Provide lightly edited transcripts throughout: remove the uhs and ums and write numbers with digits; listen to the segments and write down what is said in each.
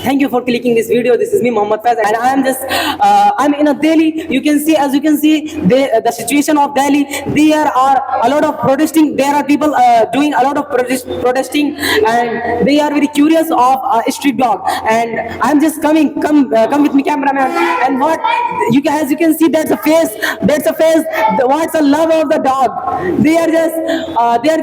Thank you for clicking this video. This is me, Mohammad Faiz, and I am just I'm in a Delhi. You can see, as you can see, the situation of Delhi. There are a lot of protesting. There are people doing a lot of protesting, and they are very curious of a street dog. And I'm just coming. Come with me, cameraman. And what you can, as you can see, that's a face. That's a face. What's the love of the dog? They are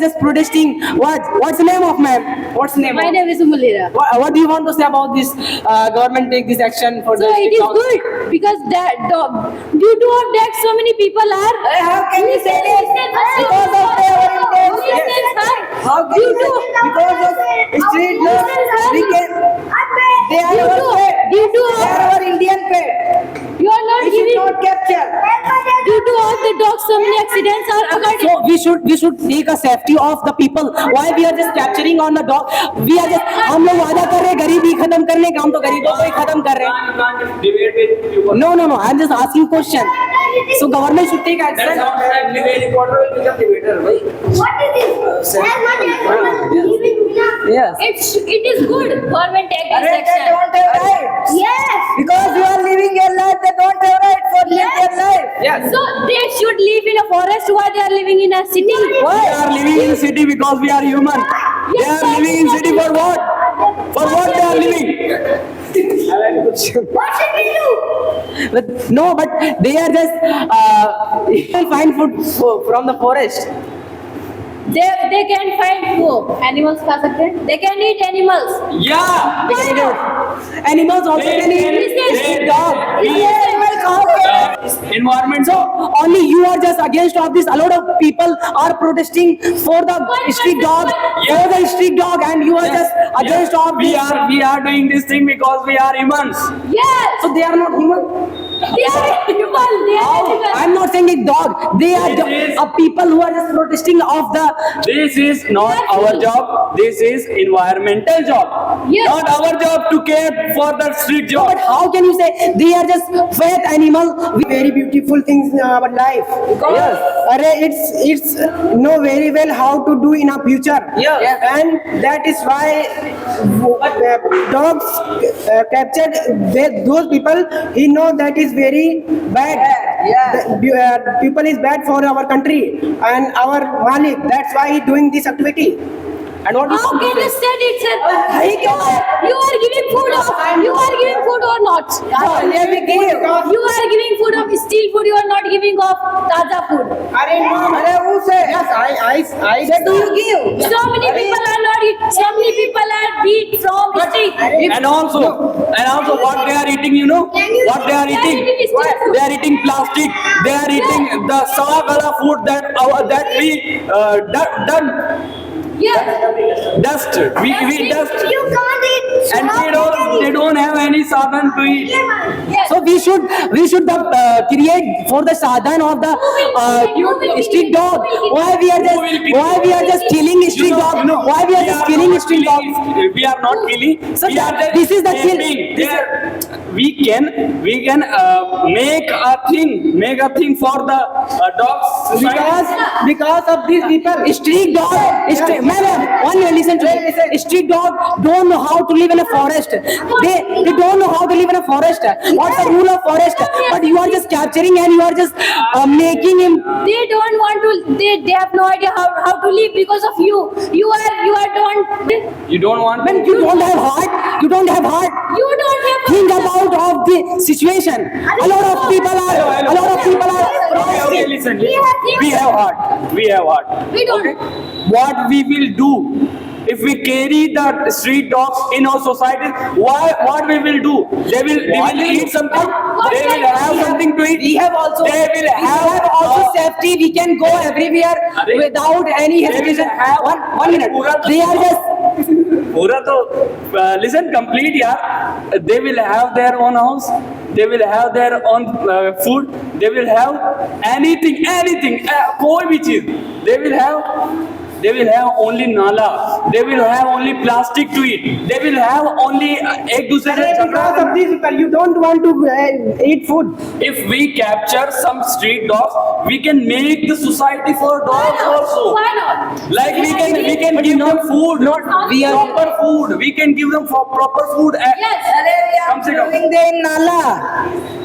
just protesting. What's the name of ma'am? What's the name? My name is Mulira. What do you want to say about this government take this action for So the it street is dogs? good because that dog, due to of that, so many people are. How can you say this? Because of their How can you say because of street dogs we can they are our pet. Due to They are our Indian pet. you are not We should giving. not capture. Due to all the dogs, so many accidents are occurring. So we should take a safety of the people. Why we are just capturing on the dog? We are just हम लोग वादा कर रहे हैं गरीबी खत्म करने का, हम तो गरीबों को ही खत्म कर रहे हैं. No. I'm just asking question. So government should take action. What is this? Yes. It is good. Government take this They action. don't have rights. Yes. Because you are living your life, they don't have right for live their life. Yes. So they should live in a forest. Why they are living in a city? We are living in city because we are human. They are living in city for what? For what they are living? What should we do? But they are just find food from the forest. They can find food. Animals खा सकते हैं. They can eat animals. Yeah. Why not? Animals also can eat dog. Environment. So only you are just against of this. A lot of people are protesting for the street dog, for the street dog, and you are just against of we this. are doing this thing because we are humans. Yes. So they are not human. They are animal. They are animal. I'm not saying it's dog. They are people who are just protesting of the. This is not our job. This is environmental job. Yes. Not our job to care for the street But job. how can you say they are just fat animal? Very beautiful things in our life. Yes. It's know very well how to do in our future. Yeah. And that is why dogs captured those people. He know that is very bad. People is bad for our country and our Malik. That's why he doing this activity. And what How can you say it, sir? You are giving food or you are giving food or not? You are giving food of steel food. You are not giving of taza food. Who say? Yes, I said do you give? So many people are not. So many people are beat from street. And also what they are eating, you know? What they are eating? They are eating plastic. They are eating the sawa wala food that we done. Yes. Dust. We dust. You can't eat. And they don't have any sadhan to eat. Yes. So we should create for the sadhan of the street dog. Why we are just killing street dog? No, Why we are just killing street dogs? We are not killing. So We are just this is the kill. saving. We can make a thing for the dogs. Because of these people, street dog. One minute, listen to me. Street dog don't know how to live in a forest. They don't know how to live in a forest. What's the rule of forest? But you are just capturing and you are just making him. They don't want to. They have no idea how to live because of you. You don't. You don't want. When you don't have heart, you don't have heart. You don't have. Think about of the situation. A lot of people are. Okay, listen. We have heart. We don't. What we will do if we carry the street dogs in our society? What we will do? They will eat something. They will have something to eat. We have also safety. We can go everywhere without any hesitation. One minute. They are just. Listen, complete, yeah. They will have their own house. They will have their own food. They will have anything. कोई भी चीज. They will have only nala. They will have only plastic to eat. They will have only एक दूसरे से Because झगड़ा. of these people, you don't want to eat food. If we capture some street dogs, we can make the society for dogs also. Why not? Like we can give them food, not we are- proper food. We can give them proper food. Yes. throwing them in Nala.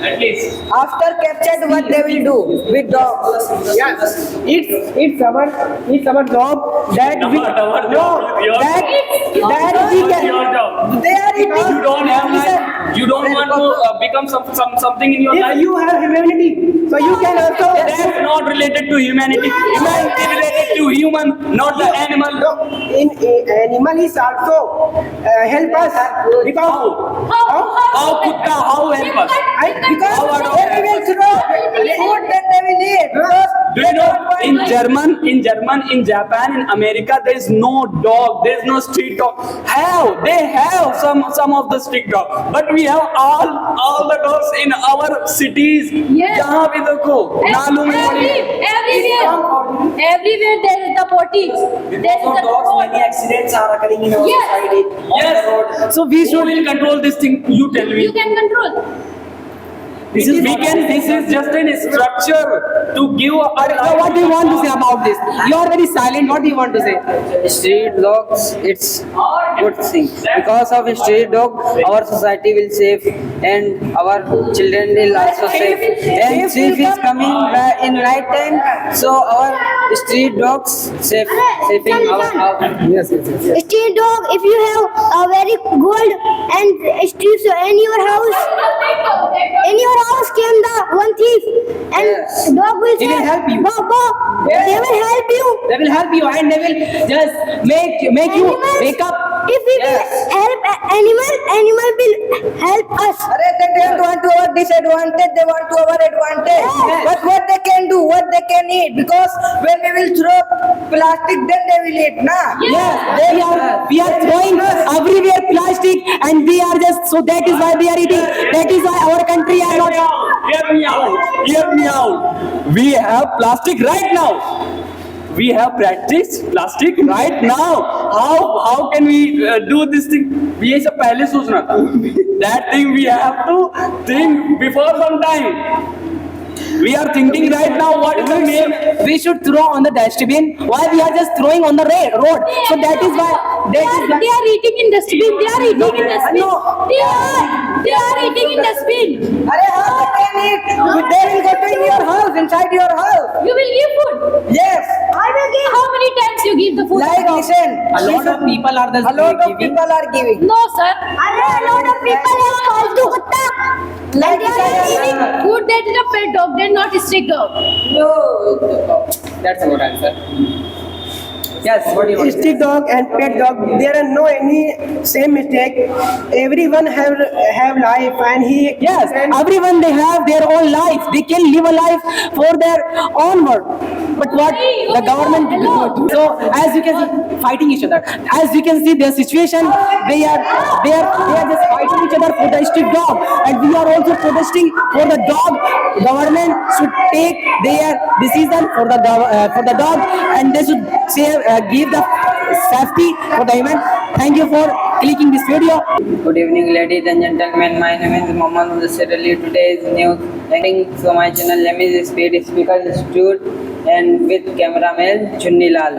At least. After captured, what they will do with dogs? Yes, it's our job that we Not our no job, it's your that job. that we It's can. your job. They are eating. You don't have life. You don't want to become something in your If life. you have humanity, so you can also. That's not related to humanity. Humanity is related to human, not the animal. No, in animal is also help us because How kutta? How help us? Because How are they will throw food that they will eat. Because Do you know in German, in Japan, in America, there is no dog, there is no street dog. They have some of the street dog, but we have all the dogs in our cities. Yes. जहाँ भी देखो, नालों में पड़ी है. Everywhere there is the potty. There is the road. accidents are occurring in our Yes. society. Yes. So we Who should. will control this thing? You tell me. You can control. This is just an structure to give a So what do you want to say about this? You are very silent. What do you want to say? Street dogs, it's good thing. Because of street dog, our society will safe and our children will also safe. And thief is coming in night time, so our street dogs saving our house. Yes, yes, yes. Street dog, if you have a very gold and streets in your house came the one thief and Yes. dog will He say, will help you. Go. They will help you. They will help you and they will just make you Animals, wake up. If we will help animal will help us. Arey, they don't want to our disadvantage, they want to our advantage. Yes. But what they can do, what they can eat, because when we will throw plastic, then they will eat, na? Yes, we are throwing everywhere plastic and we are just, so that is why we are eating. That is why our country are not. Hear me out. Hear me out. We have plastic right now. We have practiced plastic right now. How can we do this thing? ये सब पहले सोचना था. That thing we have to think before some time. We are thinking right now what is the name. We should throw on the dustbin. Why we are just throwing on the road? So that is why. They are eating in dustbin. They are eating in dustbin. They are eating in dustbin. Arey, how they can eat? They will go to your house, inside your house. You will give food. Yes. I will give. How many times you give the food? Like, listen. A lot of people are A lot of giving. people are giving. No, sir. A lot of people have called to kutta. Like, They are giving food that is a pet dog. They are not a street dog. no. That's a good answer. Yes, what do you want to say? Street dog and pet dog, there are no any same mistake. Everyone have life and he. Yes, and everyone they have their own life. They can live a life for their own world. But what the government did not do. So as you can see, fighting each other. As you can see, their situation, they are just fighting each other for the street dog, and we are also protesting for the dog. Government should take their decision for the dog, and they should give the safety for the human. Thank you for clicking this video. Good evening, ladies and gentlemen. My name is Mohammad Mudassir Ali. Today is news. So my channel name is Speed Speaker Institute, and with cameraman Chunni Lal.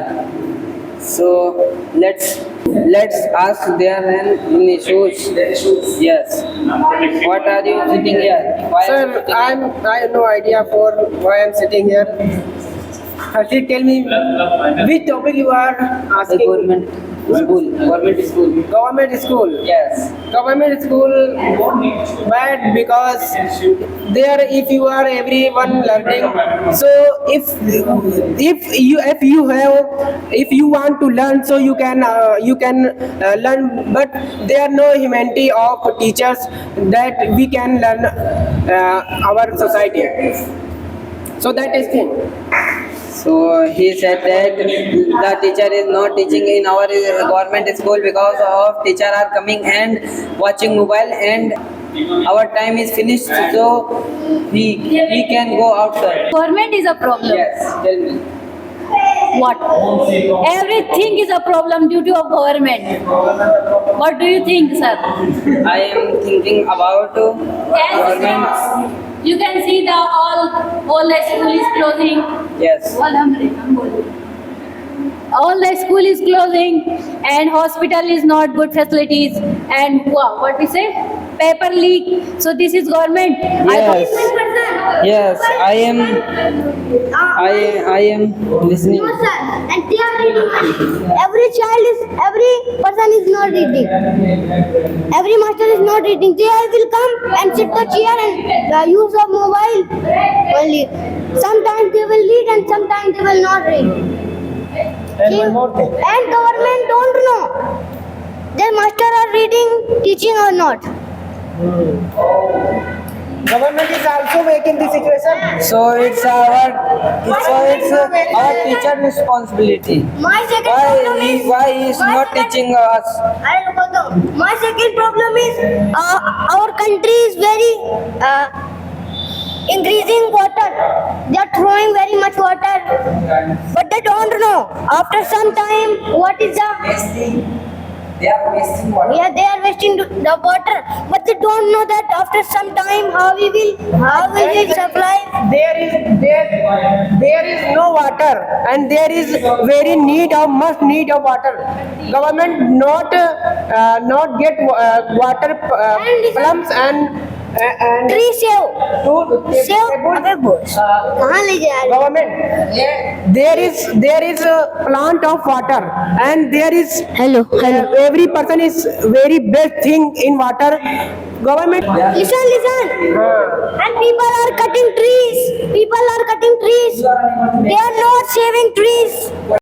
So let's ask their any issues. Yes. What are you sitting here? Why are you Sir, sitting here? I have no idea for why I'm sitting here. Firstly, tell me which topic you are The asking. government school. Government school. Yes. Government school bad because there if you are everyone learning. So if you want to learn, so you can learn, but there are no humanity of teachers that we can learn our society. So that is thing. So he said that the teacher is not teaching in our government school because of teacher are coming and watching mobile and our time is finished, so we can go outside. Government is a problem. Yes, tell me. What? Everything is a problem due to a government. What do you think, sir? I am thinking about government. You can see the all the school is closing. Yes. All all the school is closing and hospital is not good facilities and wow, what we say, paper leak. So this is government. Yes. Yes, I am listening. No, sir. And they are reading. Every person is not reading. Every master is not reading. They will come and sit the chair and use of mobile only. Sometimes they will read and sometimes they will not read. And one more thing. And government don't know. Their master are reading, teaching or not. Government is also making the situation. So it's our teacher responsibility. My second problem is Why he is not teaching us? My second problem is our country is very increasing water. They are throwing very much water, but they don't know. After some time, what is the They are wasting water. yeah, they are wasting the water, but they don't know that after some time how we will supply. There is no water and there is very much need of water. Government not get water plums and Tree save अबे बोस कहाँ ले जा रहे हो? government there is a plant of water and there is Hello. every person is very best thing in water. Government Listen. And people are cutting trees. They are not saving trees.